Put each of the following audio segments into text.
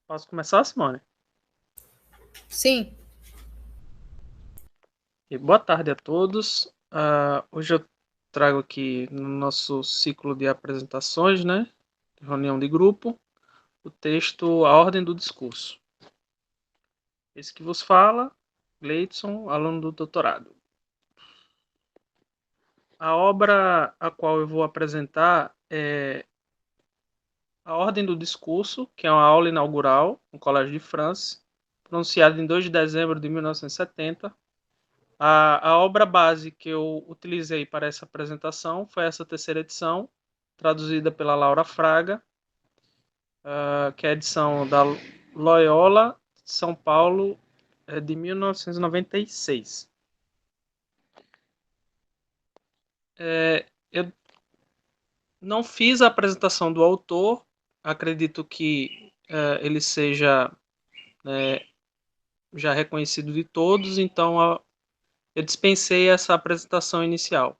Posso começar, Simone? Sim. E boa tarde a todos. Hoje eu trago aqui no nosso ciclo de apresentações, né, de reunião de grupo, o texto A Ordem do Discurso. Esse que vos fala, Gleidson, aluno do doutorado. A obra a qual eu vou apresentar é A Ordem do Discurso, que é uma aula inaugural no Colégio de France, pronunciada em 2 de dezembro de 1970. A obra base que eu utilizei para essa apresentação foi essa terceira edição, traduzida pela Laura Fraga, que é a edição da Loyola, São Paulo, de 1996. Eu não fiz a apresentação do autor, acredito que ele seja já reconhecido de todos, então eu dispensei essa apresentação inicial.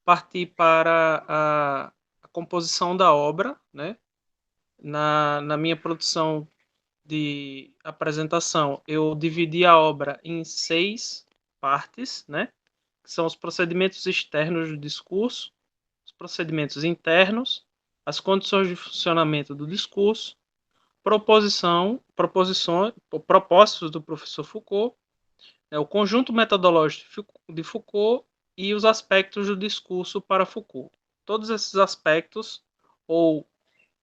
Parti para a composição da obra, né? Na minha produção de apresentação, eu dividi a obra em 6 partes, né? Que são os procedimentos externos do discurso, os procedimentos internos, as condições de funcionamento do discurso, propósitos do professor Foucault, o conjunto metodológico de Foucault e os aspectos do discurso para Foucault. Todos esses aspectos ou,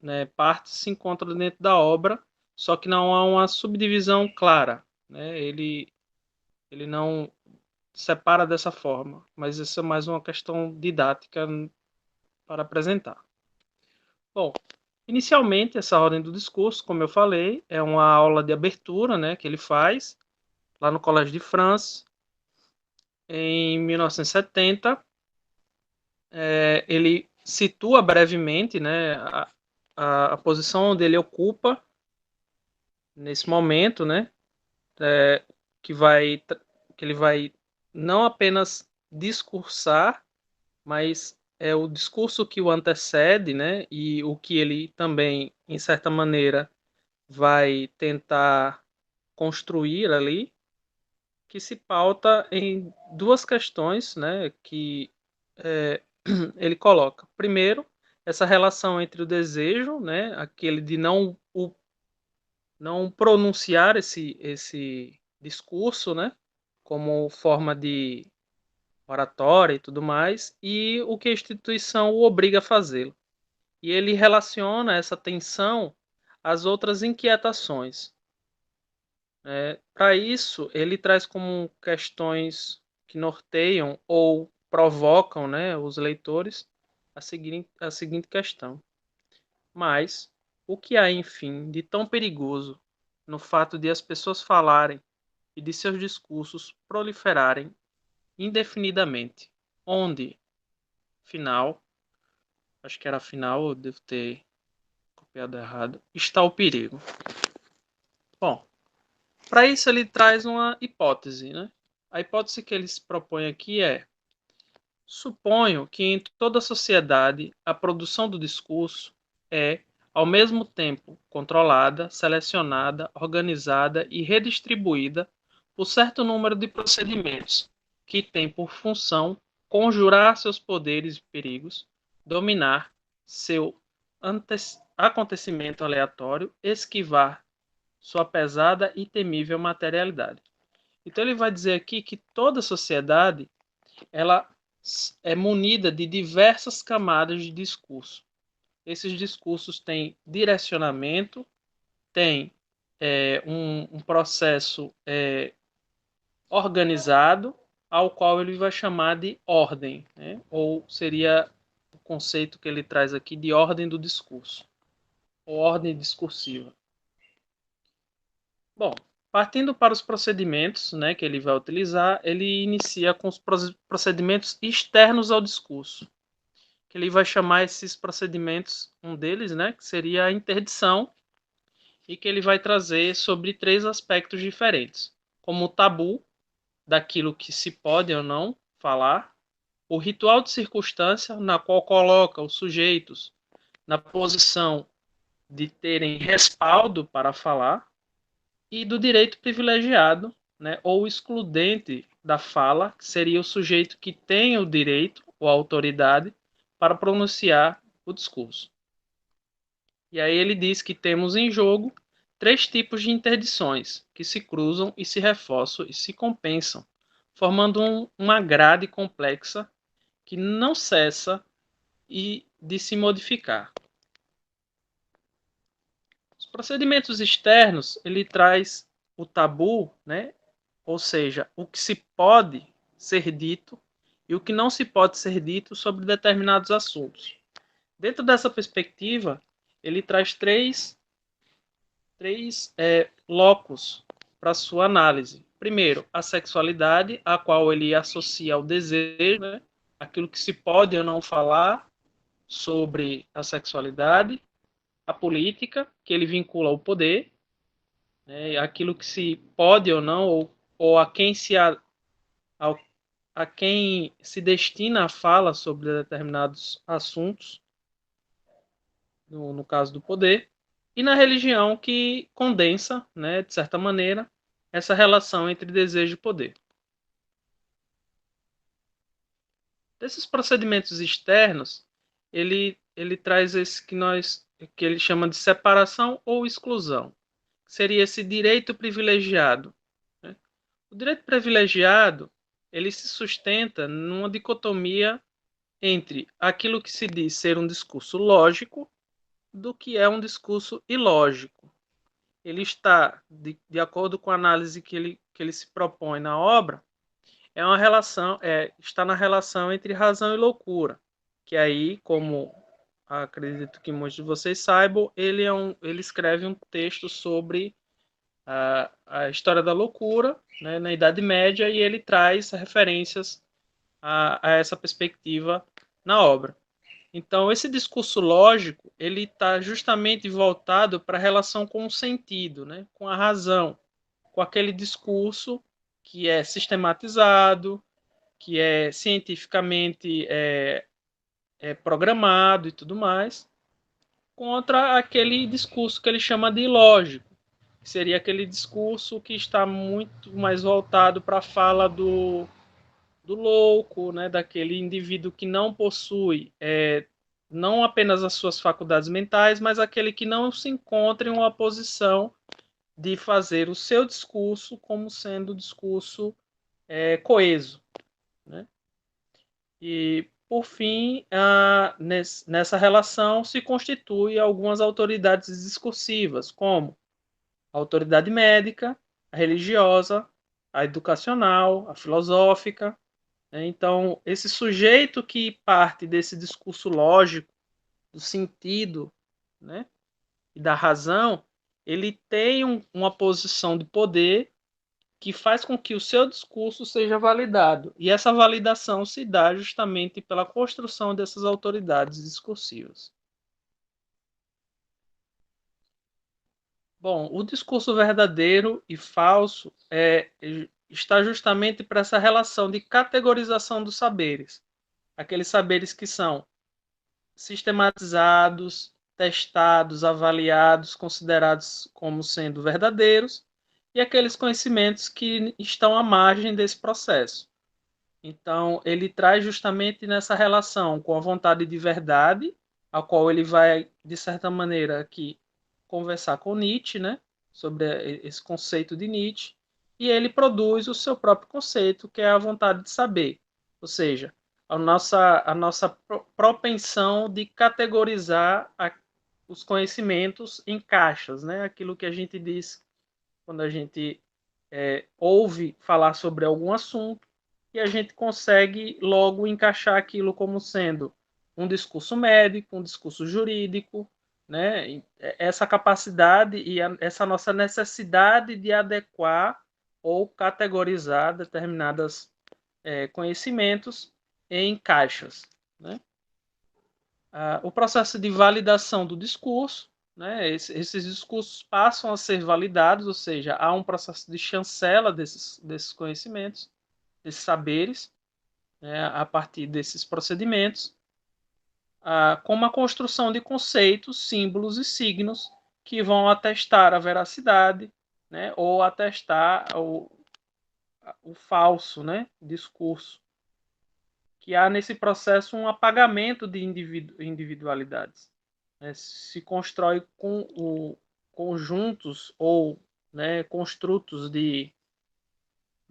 né, partes se encontram dentro da obra, só que não há uma subdivisão clara, né? Ele não separa dessa forma, mas isso é mais uma questão didática para apresentar. Bom, inicialmente essa ordem do discurso, como eu falei, é uma aula de abertura, né, que ele faz lá no Colégio de France em 1970. Ele situa brevemente, né, a posição onde ele ocupa nesse momento, né, é, que vai que ele vai não apenas discursar, mas é o discurso que o antecede, né, e o que ele também, em certa maneira, vai tentar construir ali, que se pauta em duas questões, né, que é, ele coloca. Primeiro, essa relação entre o desejo, né, aquele de não pronunciar esse discurso, né, como forma de oratória e tudo mais, e o que a instituição o obriga a fazê-lo. E ele relaciona essa tensão às outras inquietações. Para isso, ele traz como questões que norteiam ou provocam, né, os leitores a seguinte questão. Mas o que há, enfim, de tão perigoso no fato de as pessoas falarem e de seus discursos proliferarem indefinidamente? Onde, final, acho que era final, eu devo ter copiado errado, está o perigo? Bom, para isso ele traz uma hipótese, né? A hipótese que ele se propõe aqui é: suponho que em toda a sociedade a produção do discurso é, ao mesmo tempo, controlada, selecionada, organizada e redistribuída por certo número de procedimentos que têm por função conjurar seus poderes e perigos, dominar seu acontecimento aleatório, esquivar sua pesada e temível materialidade. Então ele vai dizer aqui que toda sociedade ela é munida de diversas camadas de discurso. Esses discursos têm direcionamento, têm um processo organizado, ao qual ele vai chamar de ordem, né? Ou seria o conceito que ele traz aqui de ordem do discurso, ou ordem discursiva. Bom, partindo para os procedimentos, né, que ele vai utilizar, ele inicia com os procedimentos externos ao discurso, que ele vai chamar esses procedimentos, um deles, né, que seria a interdição, e que ele vai trazer sobre 3 aspectos diferentes, como o tabu, daquilo que se pode ou não falar, o ritual de circunstância, na qual coloca os sujeitos na posição de terem respaldo para falar, e do direito privilegiado, né, ou excludente da fala, que seria o sujeito que tem o direito ou a autoridade para pronunciar o discurso. E aí ele diz que temos em jogo três tipos de interdições que se cruzam e se reforçam e se compensam, formando uma grade complexa que não cessa de se modificar. Os procedimentos externos, ele traz o tabu, né? Ou seja, o que se pode ser dito e o que não se pode ser dito sobre determinados assuntos. Dentro dessa perspectiva, ele traz três locos para sua análise. Primeiro, a sexualidade, a qual ele associa ao desejo, né? Aquilo que se pode ou não falar sobre a sexualidade. A política, que ele vincula ao poder, né? Aquilo que se pode ou não, ou a quem se destina a fala sobre determinados assuntos, no caso do poder, e na religião, que condensa, né, de certa maneira, essa relação entre desejo e poder. Desses procedimentos externos, ele traz esse que ele chama de separação ou exclusão, que seria esse direito privilegiado, né? O direito privilegiado, ele se sustenta numa dicotomia entre aquilo que se diz ser um discurso lógico do que é um discurso ilógico. Ele está, de acordo com a análise que ele se propõe na obra, está na relação entre razão e loucura, que aí, como acredito que muitos de vocês saibam, ele escreve um texto sobre a história da loucura, né, na Idade Média, e ele traz referências a essa perspectiva na obra. Então, esse discurso lógico, ele está justamente voltado para a relação com o sentido, né, com a razão, com aquele discurso que é sistematizado, que é cientificamente programado e tudo mais, contra aquele discurso que ele chama de ilógico, que seria aquele discurso que está muito mais voltado para a fala do louco, né, daquele indivíduo que não possui não apenas as suas faculdades mentais, mas aquele que não se encontra em uma posição de fazer o seu discurso como sendo discurso coeso, né? E, por fim, nessa relação se constituem algumas autoridades discursivas, como a autoridade médica, a religiosa, a educacional, a filosófica. Então, esse sujeito que parte desse discurso lógico, do sentido, né, e da razão, ele tem uma posição de poder que faz com que o seu discurso seja validado. E essa validação se dá justamente pela construção dessas autoridades discursivas. Bom, o discurso verdadeiro e falso está justamente para essa relação de categorização dos saberes. Aqueles saberes que são sistematizados, testados, avaliados, considerados como sendo verdadeiros, e aqueles conhecimentos que estão à margem desse processo. Então, ele traz justamente nessa relação com a vontade de verdade, a qual ele vai, de certa maneira, aqui conversar com Nietzsche, né, sobre esse conceito de Nietzsche, e ele produz o seu próprio conceito, que é a vontade de saber. Ou seja, a nossa propensão de categorizar os conhecimentos em caixas, né? Aquilo que a gente diz quando a gente ouve falar sobre algum assunto e a gente consegue logo encaixar aquilo como sendo um discurso médico, um discurso jurídico, né? Essa capacidade e essa nossa necessidade de adequar ou categorizar determinados conhecimentos em caixas, né? O processo de validação do discurso, né? Esses discursos passam a ser validados, ou seja, há um processo de chancela desses conhecimentos, desses saberes, né? A partir desses procedimentos, como a construção de conceitos, símbolos e signos que vão atestar a veracidade, né, ou atestar o falso, né, discurso. Que há nesse processo um apagamento de individualidades. Né? Se constrói com conjuntos ou, né, construtos de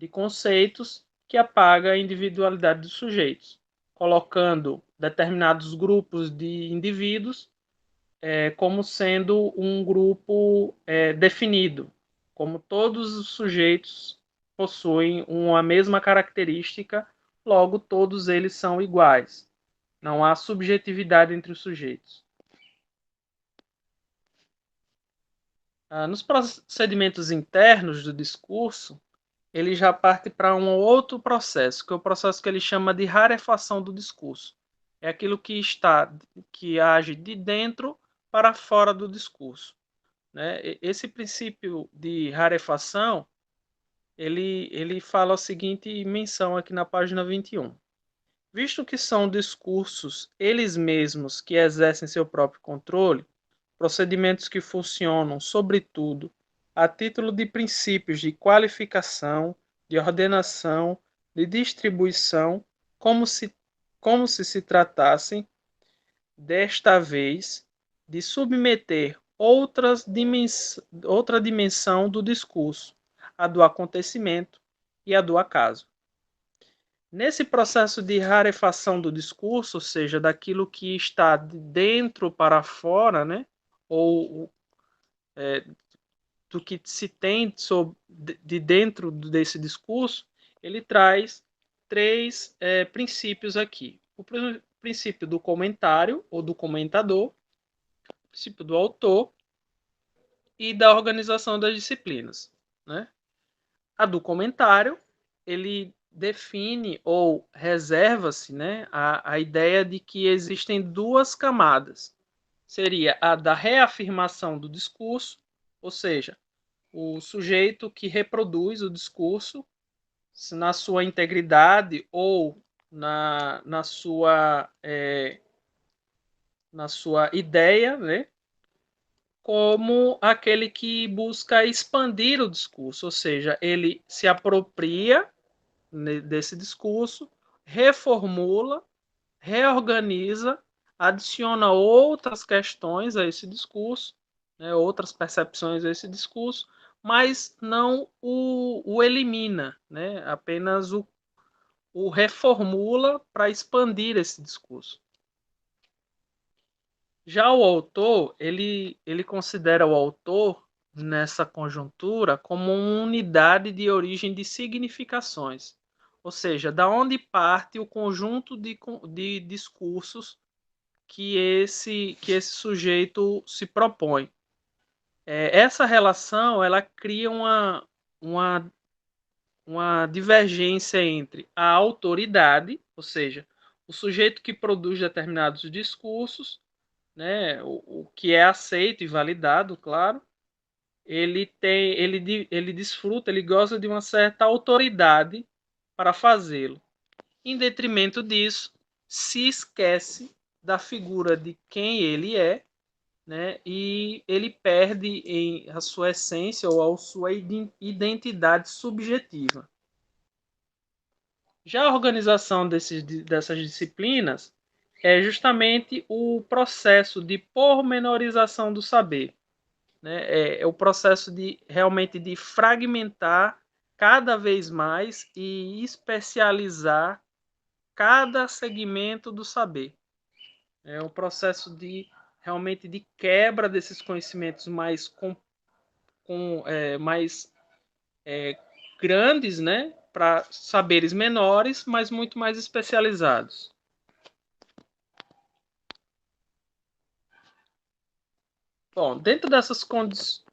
conceitos que apaga a individualidade dos sujeitos, colocando determinados grupos de indivíduos como sendo um grupo definido, como todos os sujeitos possuem uma mesma característica, logo todos eles são iguais. Não há subjetividade entre os sujeitos. Nos procedimentos internos do discurso, ele já parte para um outro processo, que é o processo que ele chama de rarefação do discurso. É aquilo que age de dentro para fora do discurso. Né? Esse princípio de rarefação, ele fala a seguinte menção aqui na página 21. Visto que são discursos eles mesmos que exercem seu próprio controle, procedimentos que funcionam, sobretudo, a título de princípios de qualificação, de ordenação, de distribuição, como se tratassem, desta vez, de submeter outra dimensão do discurso, a do acontecimento e a do acaso. Nesse processo de rarefação do discurso, ou seja, daquilo que está de dentro para fora, né, ou do que se tem de dentro desse discurso, ele traz três princípios aqui. O princípio do comentário ou do comentador, o princípio do autor e da organização das disciplinas. Né? A do comentário, ele define ou reserva-se, né, a ideia de que existem duas camadas. Seria a da reafirmação do discurso, ou seja, o sujeito que reproduz o discurso na sua integridade ou na sua ideia, né, como aquele que busca expandir o discurso, ou seja, ele se apropria desse discurso, reformula, reorganiza, adiciona outras questões a esse discurso, né, outras percepções a esse discurso, mas não o elimina, né, apenas o reformula para expandir esse discurso. Já o autor, ele considera o autor, nessa conjuntura, como uma unidade de origem de significações, ou seja, da onde parte o conjunto de discursos que esse sujeito se propõe. Essa relação ela cria uma divergência entre a autoridade, ou seja, o sujeito que produz determinados discursos, né, o que é aceito e validado, claro, ele desfruta, ele goza de uma certa autoridade para fazê-lo. Em detrimento disso, se esquece da figura de quem ele é, né, e ele perde a sua essência ou a sua identidade subjetiva. Já a organização dessas disciplinas é justamente o processo de pormenorização do saber. Né? É o processo realmente de fragmentar cada vez mais e especializar cada segmento do saber. É um processo realmente de quebra desses conhecimentos mais grandes, né, para saberes menores, mas muito mais especializados. Bom, dentro dessas condições,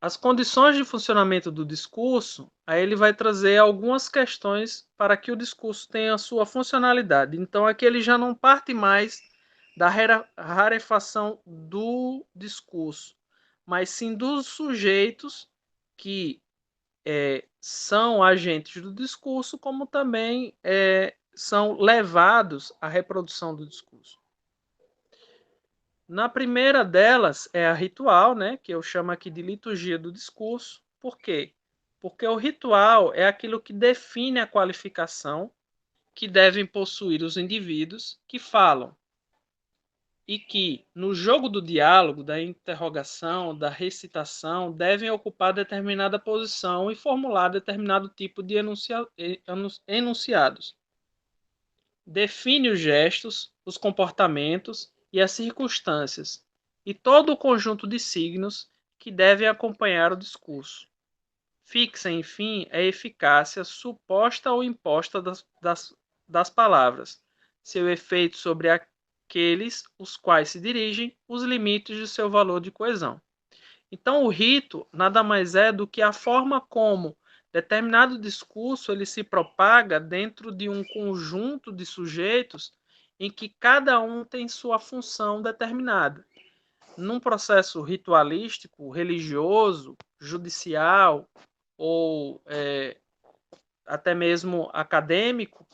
as condições de funcionamento do discurso, aí ele vai trazer algumas questões para que o discurso tenha a sua funcionalidade. Então, aqui ele já não parte mais da rarefação do discurso, mas sim dos sujeitos que são agentes do discurso, como também são levados à reprodução do discurso. Na primeira delas é a ritual, né, que eu chamo aqui de liturgia do discurso. Por quê? Porque o ritual é aquilo que define a qualificação que devem possuir os indivíduos que falam e que, no jogo do diálogo, da interrogação, da recitação, devem ocupar determinada posição e formular determinado tipo de enunciados. Define os gestos, os comportamentos e as circunstâncias, e todo o conjunto de signos que devem acompanhar o discurso. Fixa, enfim, a eficácia suposta ou imposta das palavras, seu efeito sobre aqueles os quais se dirigem, os limites de seu valor de coesão. Então, o rito nada mais é do que a forma como determinado discurso ele se propaga dentro de um conjunto de sujeitos em que cada um tem sua função determinada. Num processo ritualístico, religioso, judicial ou até mesmo acadêmico,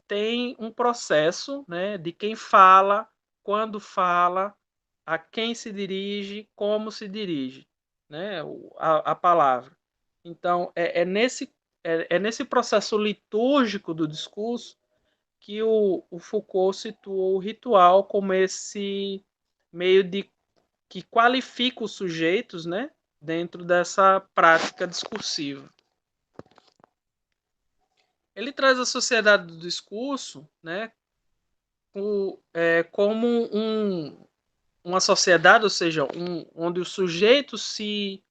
tem um processo, né, de quem fala, quando fala, a quem se dirige, como se dirige, né, a palavra. Então, nesse processo litúrgico do discurso que o Foucault situou o ritual como esse meio de que qualifica os sujeitos, né, dentro dessa prática discursiva. Ele traz a sociedade do discurso, né, como uma sociedade, ou seja, onde os sujeitos se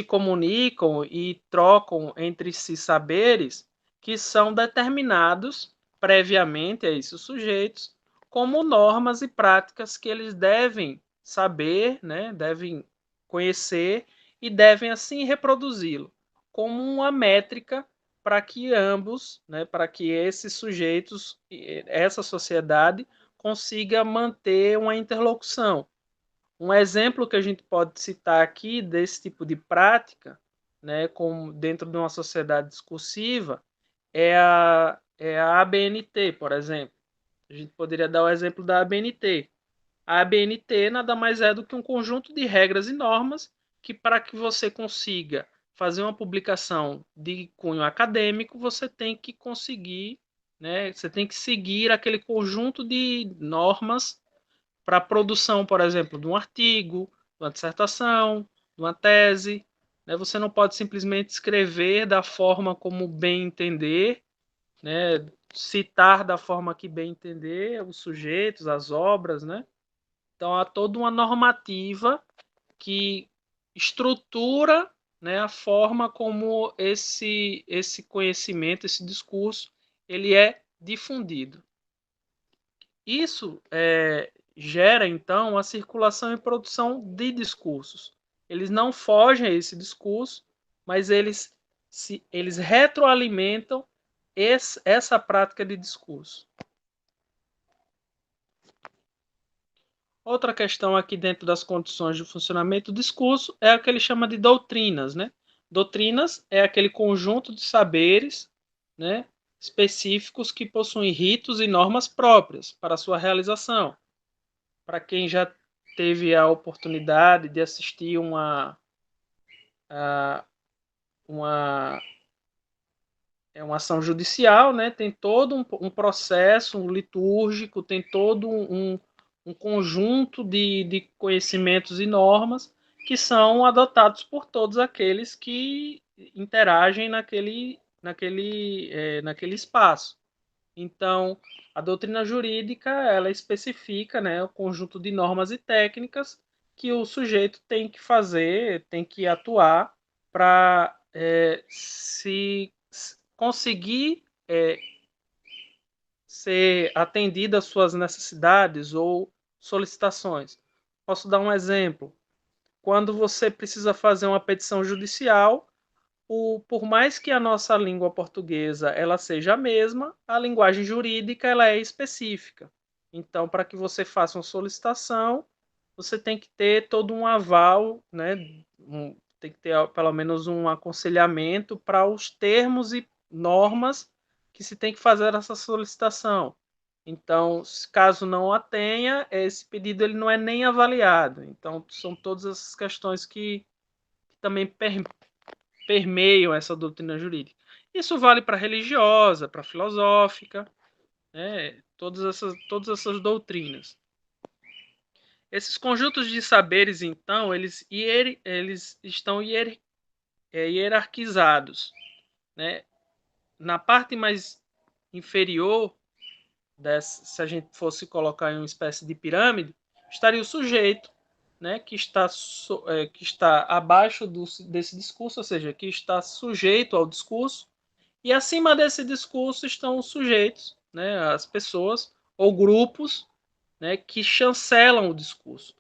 comunicam e trocam entre si saberes que são determinados previamente a esses sujeitos como normas e práticas que eles devem saber, né, devem conhecer e devem assim reproduzi-lo como uma métrica para que ambos, né, para que esses sujeitos, essa sociedade consiga manter uma interlocução. Um exemplo que a gente pode citar aqui desse tipo de prática, né, como dentro de uma sociedade discursiva, é a ABNT, por exemplo. A gente poderia dar o exemplo da ABNT. A ABNT nada mais é do que um conjunto de regras e normas que, para que você consiga fazer uma publicação de cunho acadêmico, você tem que conseguir, né, você tem que seguir aquele conjunto de normas para a produção, por exemplo, de um artigo, de uma dissertação, de uma tese. Né? Você não pode simplesmente escrever da forma como bem entender, né? Citar da forma que bem entender os sujeitos, as obras. Né? Então, há toda uma normativa que estrutura, né, a forma como esse conhecimento, esse discurso, ele é difundido. Isso gera, então, a circulação e produção de discursos. Eles não fogem a esse discurso, mas eles retroalimentam essa prática de discurso. Outra questão aqui dentro das condições de funcionamento do discurso é a que ele chama de doutrinas. Né? Doutrinas é aquele conjunto de saberes, né, específicos que possuem ritos e normas próprias para sua realização. Para quem já teve a oportunidade de assistir uma, uma ação judicial, né? Tem todo um processo litúrgico, tem todo um conjunto de conhecimentos e normas que são adotados por todos aqueles que interagem naquele espaço. Então, a doutrina jurídica, ela especifica, né, o conjunto de normas e técnicas que o sujeito tem que fazer, tem que atuar para se conseguir ser atendida às suas necessidades ou solicitações. Posso dar um exemplo. Quando você precisa fazer uma petição judicial, por mais que a nossa língua portuguesa ela seja a mesma, a linguagem jurídica ela é específica. Então, para que você faça uma solicitação, você tem que ter todo um aval, né? Tem que ter pelo menos um aconselhamento para os termos e normas que se tem que fazer essa solicitação. Então, caso não a tenha, esse pedido ele não é nem avaliado. Então, são todas essas questões que também permeiam essa doutrina jurídica. Isso vale para a religiosa, para a filosófica, né? Todas essas doutrinas. Esses conjuntos de saberes, então, eles estão hierarquizados, né? Na parte mais inferior, se a gente fosse colocar em uma espécie de pirâmide, estaria o sujeito, né, que está abaixo desse discurso, ou seja, que está sujeito ao discurso, e acima desse discurso estão os sujeitos, né, as pessoas ou grupos, né, que chancelam o discurso.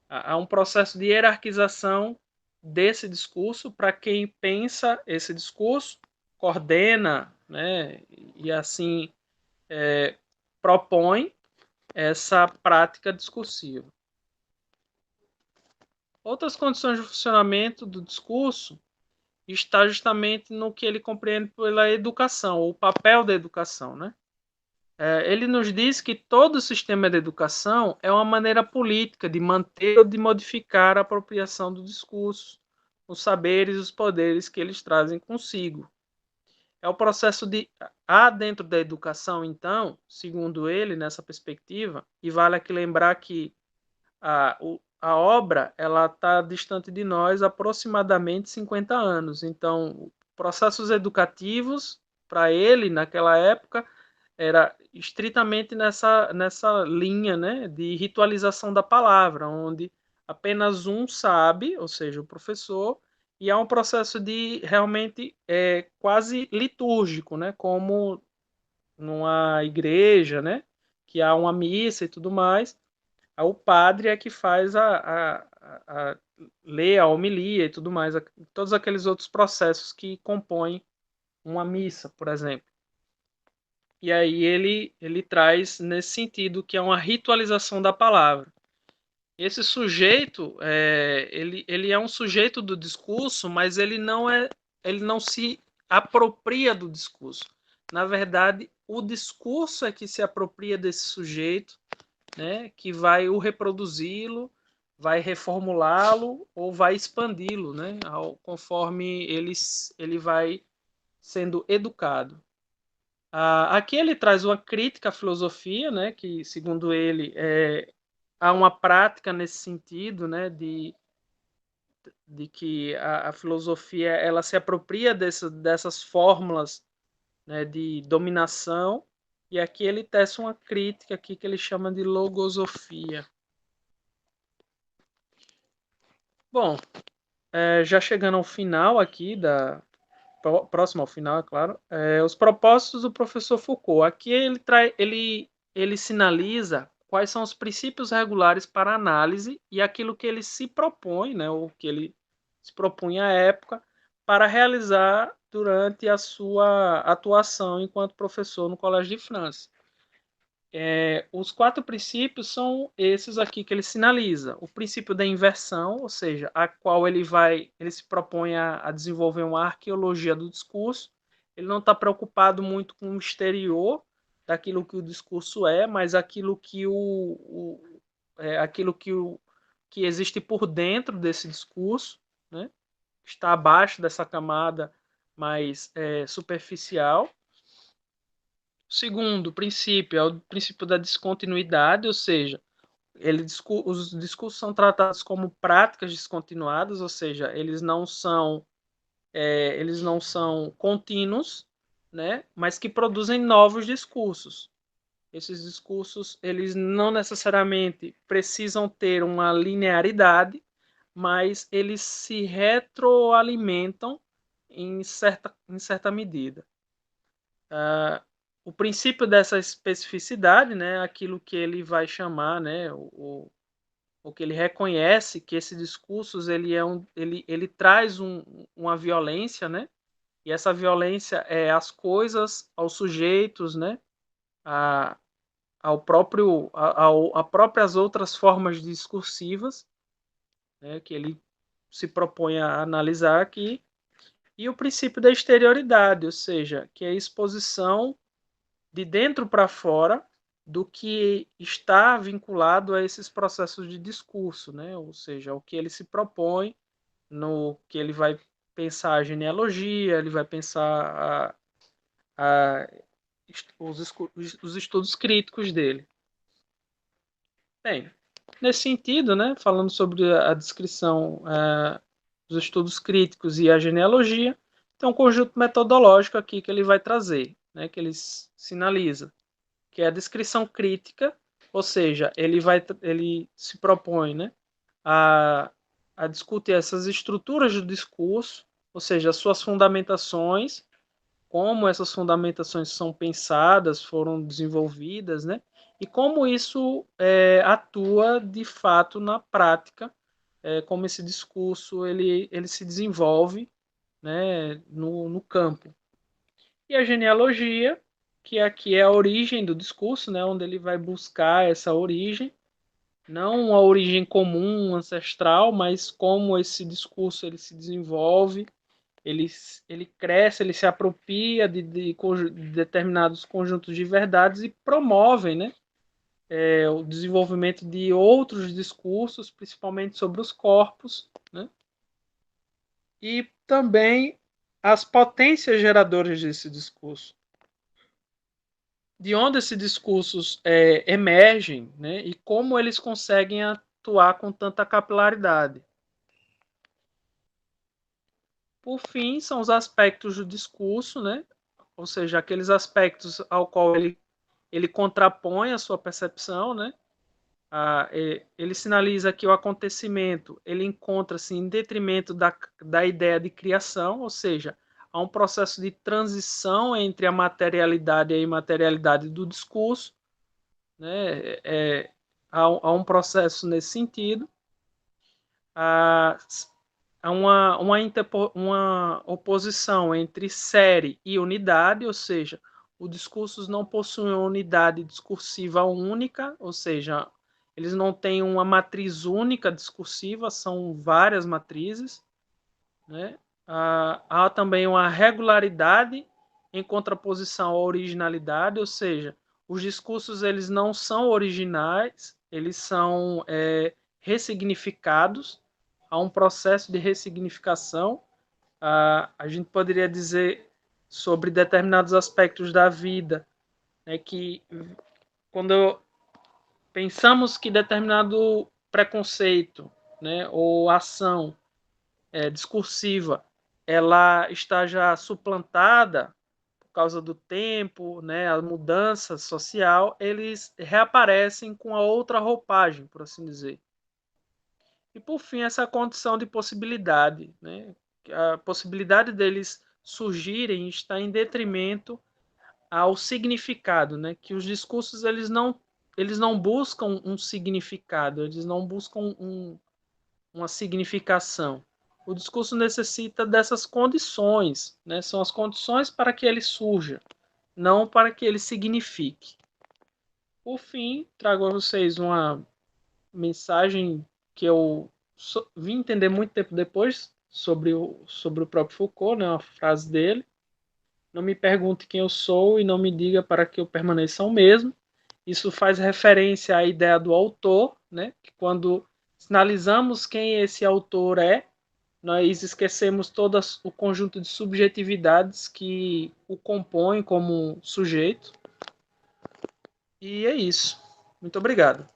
Há um processo de hierarquização desse discurso para quem pensa esse discurso, coordena, né, e assim propõe essa prática discursiva. Outras condições de funcionamento do discurso está justamente no que ele compreende pela educação, ou o papel da educação, né? Ele nos diz que todo o sistema de educação é uma maneira política de manter ou de modificar a apropriação do discurso, os saberes e os poderes que eles trazem consigo. É o processo de. Há dentro da educação, então, segundo ele, nessa perspectiva, e vale aqui lembrar que a obra ela está distante de nós aproximadamente 50 anos. Então, processos educativos, para ele, naquela época, era estritamente nessa linha, né, de ritualização da palavra, onde apenas um sabe, ou seja, o professor, e há um processo de realmente quase litúrgico, né, como numa igreja, né, que há uma missa e tudo mais. O padre é que faz a ler a homilia e tudo mais, todos aqueles outros processos que compõem uma missa, por exemplo. E aí ele traz nesse sentido que é uma ritualização da palavra. Esse sujeito, ele é um sujeito do discurso, mas ele não se apropria do discurso. Na verdade, o discurso é que se apropria desse sujeito, né, que vai o reproduzi-lo, vai reformulá-lo ou vai expandi-lo, né, conforme ele vai sendo educado. Aqui ele traz uma crítica à filosofia, né, que, segundo ele, há uma prática nesse sentido, né, de que a filosofia ela se apropria dessas fórmulas, né, de dominação, e aqui ele tece uma crítica aqui que ele chama de logosofia. Bom, já chegando ao final aqui, próximo ao final, é claro, os propósitos do professor Foucault. Aqui ele sinaliza quais são os princípios regulares para análise e aquilo que ele se propõe, né, ou que ele se propunha à época, para realizar durante a sua atuação enquanto professor no Colégio de França. Os 4 princípios são esses aqui que ele sinaliza. O princípio da inversão, ou seja, a qual ele se propõe a desenvolver uma arqueologia do discurso. Ele não está preocupado muito com o exterior daquilo que o discurso mas aquilo que existe por dentro desse discurso, né? Está abaixo dessa camada mais superficial. O segundo princípio é o princípio da descontinuidade, ou seja, os discursos são tratados como práticas descontinuadas, ou seja, eles não são contínuos, né, mas que produzem novos discursos. Esses discursos eles não necessariamente precisam ter uma linearidade, mas eles se retroalimentam em certa medida. O princípio dessa especificidade, né, aquilo que ele vai chamar, né, o que ele reconhece que esse discurso ele traz uma violência, né, e essa violência é às coisas, aos sujeitos, né, a, ao próprio, a próprias outras formas discursivas, né, que ele se propõe a analisar aqui, e o princípio da exterioridade, ou seja, que é a exposição de dentro para fora, do que está vinculado a esses processos de discurso, né? Ou seja, o que ele se propõe, no que ele vai pensar a genealogia, ele vai pensar a, os estudos críticos dele. Bem, nesse sentido, né, falando sobre a descrição dos estudos críticos e a genealogia, tem um conjunto metodológico aqui que ele vai trazer, né, que ele sinaliza, que é a descrição crítica, ou seja, ele se propõe, né, a, a discutir essas estruturas do discurso, ou seja, as suas fundamentações, como essas fundamentações são pensadas, foram desenvolvidas, né? E como isso atua de fato na prática, como esse discurso ele se desenvolve, né, no campo. E a genealogia, que aqui é a origem do discurso, né, onde ele vai buscar essa origem, não a origem comum, ancestral, mas como esse discurso ele se desenvolve, ele, ele cresce, ele se apropria de determinados conjuntos de verdades e promovem, né, o desenvolvimento de outros discursos, principalmente sobre os corpos, né, e também as potências geradoras desse discurso. De onde esses discursos emergem, né, e como eles conseguem atuar com tanta capilaridade. Por fim, são os aspectos do discurso, né, ou seja, aqueles aspectos ao qual ele contrapõe a sua percepção, né? Ele sinaliza que o acontecimento ele encontra-se em detrimento da ideia de criação, ou seja, há um processo de transição entre a materialidade e a imaterialidade do discurso, né? Há um processo nesse sentido. Há uma oposição entre série e unidade, ou seja, os discursos não possuem uma unidade discursiva única, ou seja, eles não têm uma matriz única discursiva, são várias matrizes, né? Há também uma regularidade em contraposição à originalidade, ou seja, os discursos eles não são originais, eles são ressignificados, há um processo de ressignificação. A gente poderia dizer sobre determinados aspectos da vida, né, que quando pensamos que determinado preconceito, né, ou ação discursiva ela está já suplantada por causa do tempo, né, a mudança social, eles reaparecem com a outra roupagem, por assim dizer. E por fim, essa condição de possibilidade, né? A possibilidade deles surgirem está em detrimento ao significado, né? Que os discursos eles não buscam um significado, eles não buscam uma significação. O discurso necessita dessas condições, né? São as condições para que ele surja, não para que ele signifique. Por fim, trago a vocês uma mensagem que eu vim entender muito tempo depois sobre o próprio Foucault, né? Uma frase dele. Não me pergunte quem eu sou e não me diga para que eu permaneça o mesmo. Isso faz referência à ideia do autor, né? Que quando sinalizamos quem esse autor nós esquecemos todo o conjunto de subjetividades que o compõem como sujeito. E é isso. Muito obrigado.